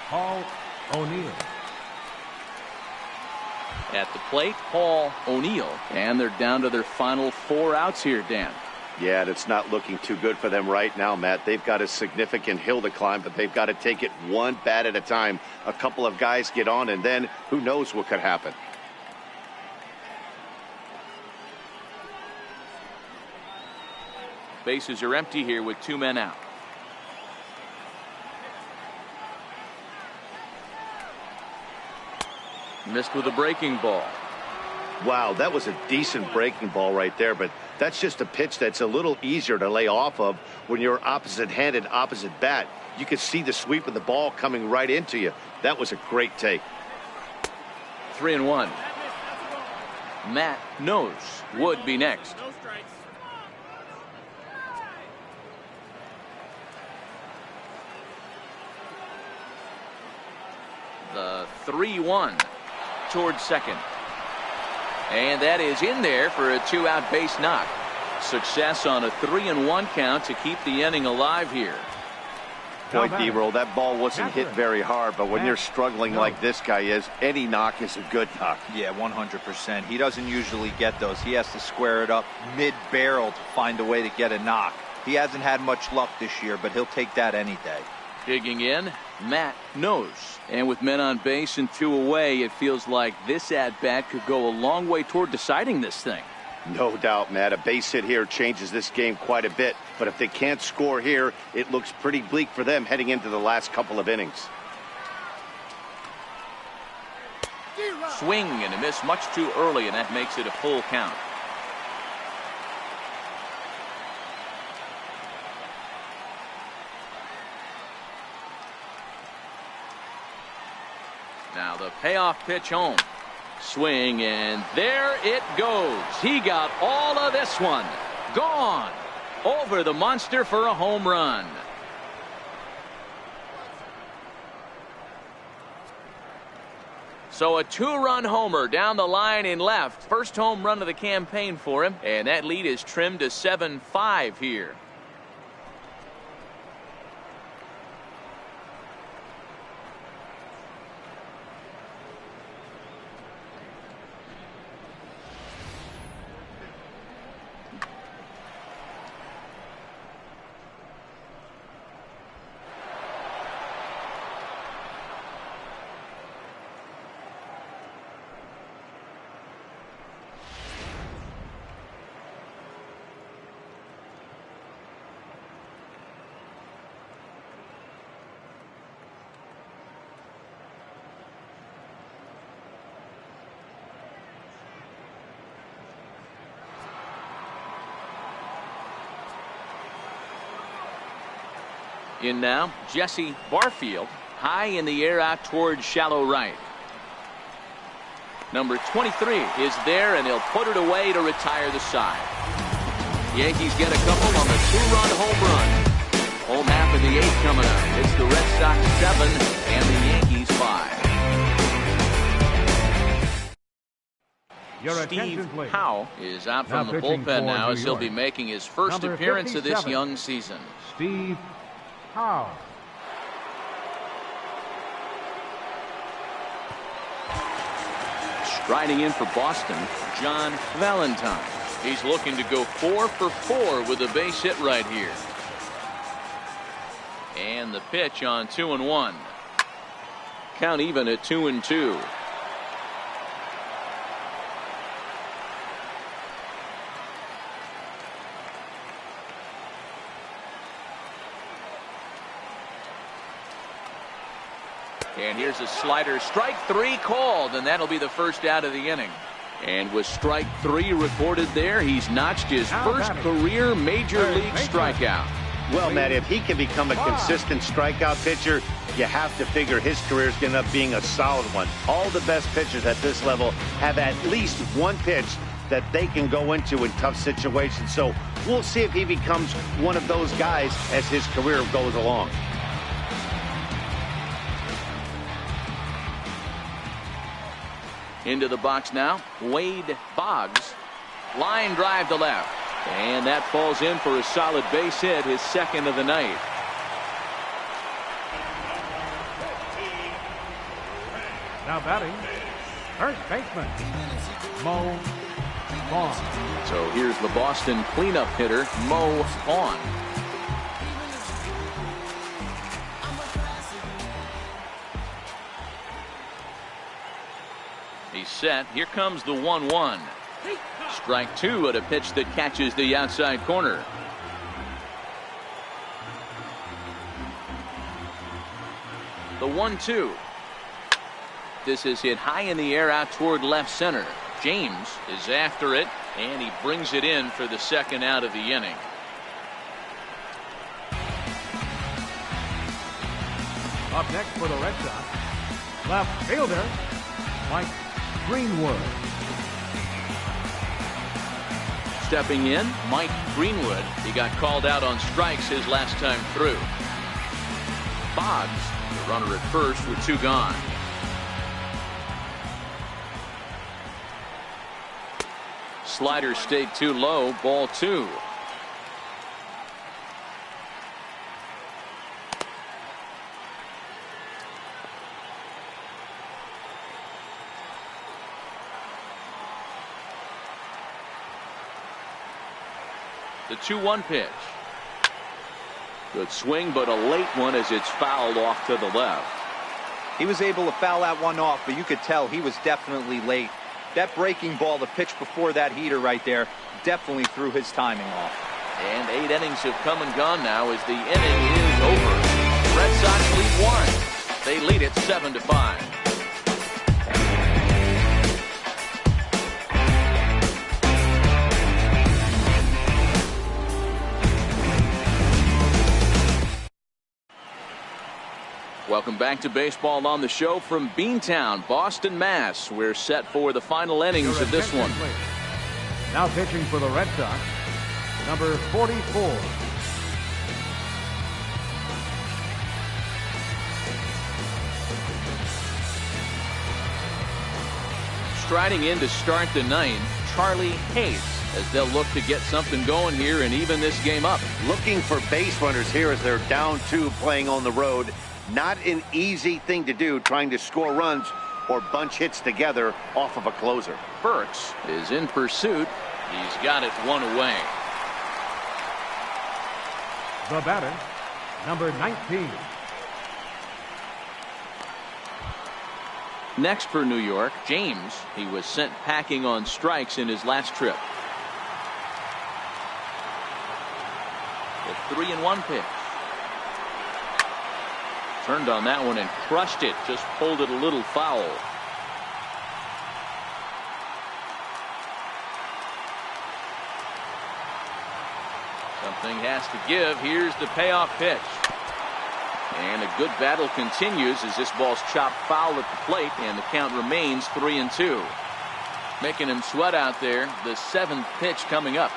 Paul O'Neill. At the plate, Paul O'Neill. And they're down to their final 4 outs here, Dan. Yeah, it's not looking too good for them right now, Matt. They've got a significant hill to climb, but they've got to take it one bat at a time. A couple of guys get on, and then who knows what could happen. Bases are empty here with 2 men out. Missed with a breaking ball. Wow, that was a decent breaking ball right there, but that's just a pitch that's a little easier to lay off of when you're opposite-handed, opposite bat. You could see the sweep of the ball coming right into you. That was a great take. 3-1. Matt knows would be next. The 3-1 towards second. And that is in there for a 2-out base knock. Success on a 3-1 count to keep the inning alive here. Boy, D-roll, that ball wasn't hit very hard, but when you're struggling like this guy is, any knock is a good knock. Yeah, 100%. He doesn't usually get those. He has to square it up mid-barrel to find a way to get a knock. He hasn't had much luck this year, but he'll take that any day. Digging in, Matt knows. And with men on base and 2 away, it feels like this at-bat could go a long way toward deciding this thing. No doubt, Matt. A base hit here changes this game quite a bit. But if they can't score here, it looks pretty bleak for them heading into the last couple of innings. Swing and a miss much too early, and that makes it a full count. Now the payoff pitch home. Swing, and there it goes. He got all of this one. Gone. Over the monster for a home run. So a 2-run homer down the line in left. First home run of the campaign for him, and that lead is trimmed to 7-5 here. In now, Jesse Barfield, high in the air out towards shallow right. Number 23 is there, and he'll put it away to retire the side. Yankees get a couple on the 2-run home run. Home half of the 8th coming up. It's the Red Sox 7 and the Yankees 5. Steve Howe is out from the bullpen now as he'll be making his first appearance of this young season. Steve Howe. Striding in for Boston, John Valentine. He's looking to go 4 for 4 with a base hit right here. And the pitch on 2-1. Count even at 2-2. And here's a slider, strike 3 called, and that'll be the first out of the inning. And with strike 3 recorded there, he's notched his first career major league strikeout. Well, Matt, if he can become a consistent strikeout pitcher, you have to figure his career is going to end up being a solid one. All the best pitchers at this level have at least one pitch that they can go into in tough situations. So we'll see if he becomes one of those guys as his career goes along. Into the box now, Wade Boggs. Line drive to left. And that falls in for a solid base hit, his second of the night. Now batting, first baseman, Mo Vaughn. So here's the Boston cleanup hitter, Mo Vaughn. He's set. Here comes the 1-1. Strike 2 at a pitch that catches the outside corner. The 1-2. This is hit high in the air out toward left center. James is after it, and he brings it in for the second out of the inning. Up next for the Red Sox, left fielder, Mike Greenwood. Stepping in, Mike Greenwood. He got called out on strikes his last time through. Boggs, the runner at first with 2 gone. Slider stayed too low, ball 2. The 2-1 pitch. Good swing, but a late one as it's fouled off to the left. He was able to foul that one off, but you could tell he was definitely late. That breaking ball, the pitch before that heater right there, definitely threw his timing off. And 8 innings have come and gone now as the inning is over. Red Sox lead 1. They lead it 7-5. Welcome back to Baseball on the Show from Beantown, Boston, Mass. We're set for the final innings of this one. Now pitching for the Red Sox, number 44. Striding in to start the 9th, Charlie Hayes, as they'll look to get something going here and even this game up. Looking for base runners here as they're down 2 playing on the road. Not an easy thing to do, trying to score runs or bunch hits together off of a closer. Burks is in pursuit. He's got it 1 away. The batter, number 19. Next for New York, James. He was sent packing on strikes in his last trip. The 3-1 pitch. Turned on that one and crushed it. Just pulled it a little foul. Something has to give. Here's the payoff pitch. And a good battle continues as this ball's chopped foul at the plate, and the count remains 3-2. Making him sweat out there. The 7th pitch coming up.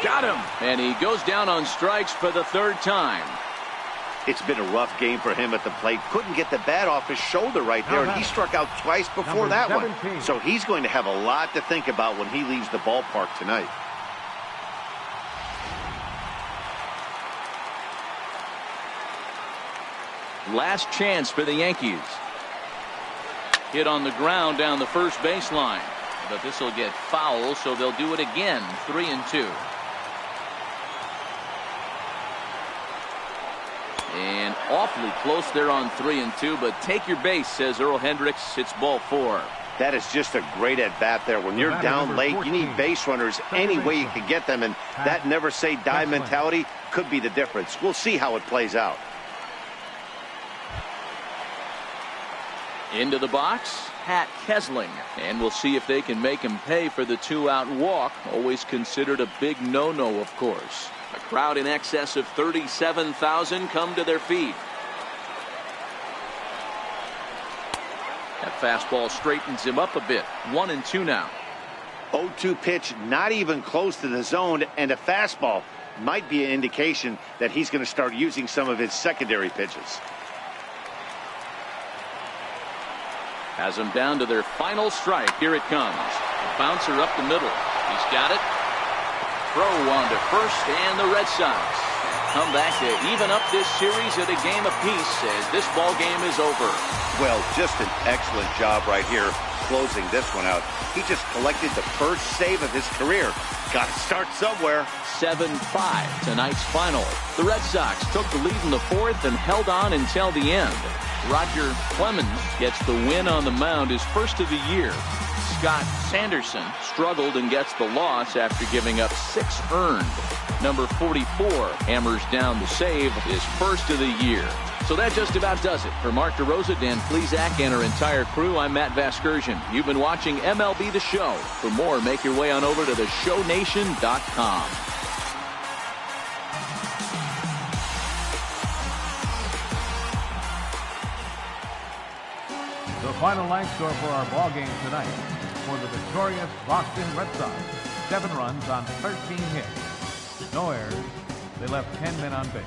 Got him. And he goes down on strikes for the 3rd time. It's been a rough game for him at the plate. Couldn't get the bat off his shoulder right there, and he struck out twice before that one. So he's going to have a lot to think about when he leaves the ballpark tonight. Last chance for the Yankees. Hit on the ground down the first baseline. But this will get foul, so they'll do it again. 3-2. And awfully close there on 3-2, but take your base, says Earl Hendricks. It's ball 4. That is just a great at-bat there. When you're down late, you need base runners any way you can get them, and that never-say-die mentality could be the difference. We'll see how it plays out. Into the box, Pat Kesling. And we'll see if they can make him pay for the 2-out walk. Always considered a big no-no, of course. A crowd in excess of 37,000 come to their feet. That fastball straightens him up a bit. 1-2 now. 0-2 pitch, not even close to the zone, and a fastball might be an indication that he's going to start using some of his secondary pitches. Has them down to their final strike. Here it comes. A bouncer up the middle. He's got it. Throw on to first, and the Red Sox come back to even up this series at a game apiece as this ball game is over. Well, just an excellent job right here closing this one out. He just collected the first save of his career. Got to start somewhere. 7-5 tonight's final. The Red Sox took the lead in the 4th and held on until the end. Roger Clemens gets the win on the mound, his first of the year. Scott Sanderson struggled and gets the loss after giving up 6 earned. Number 44 hammers down the save, his first of the year. So that just about does it. For Mark DeRosa, Dan Plesac, and our entire crew, I'm Matt Vasgersian. You've been watching MLB The Show. For more, make your way on over to theshownation.com. The final line score for our ball game tonight: for the victorious Boston Red Sox, 7 runs on 13 hits. No errors. They left 10 men on base.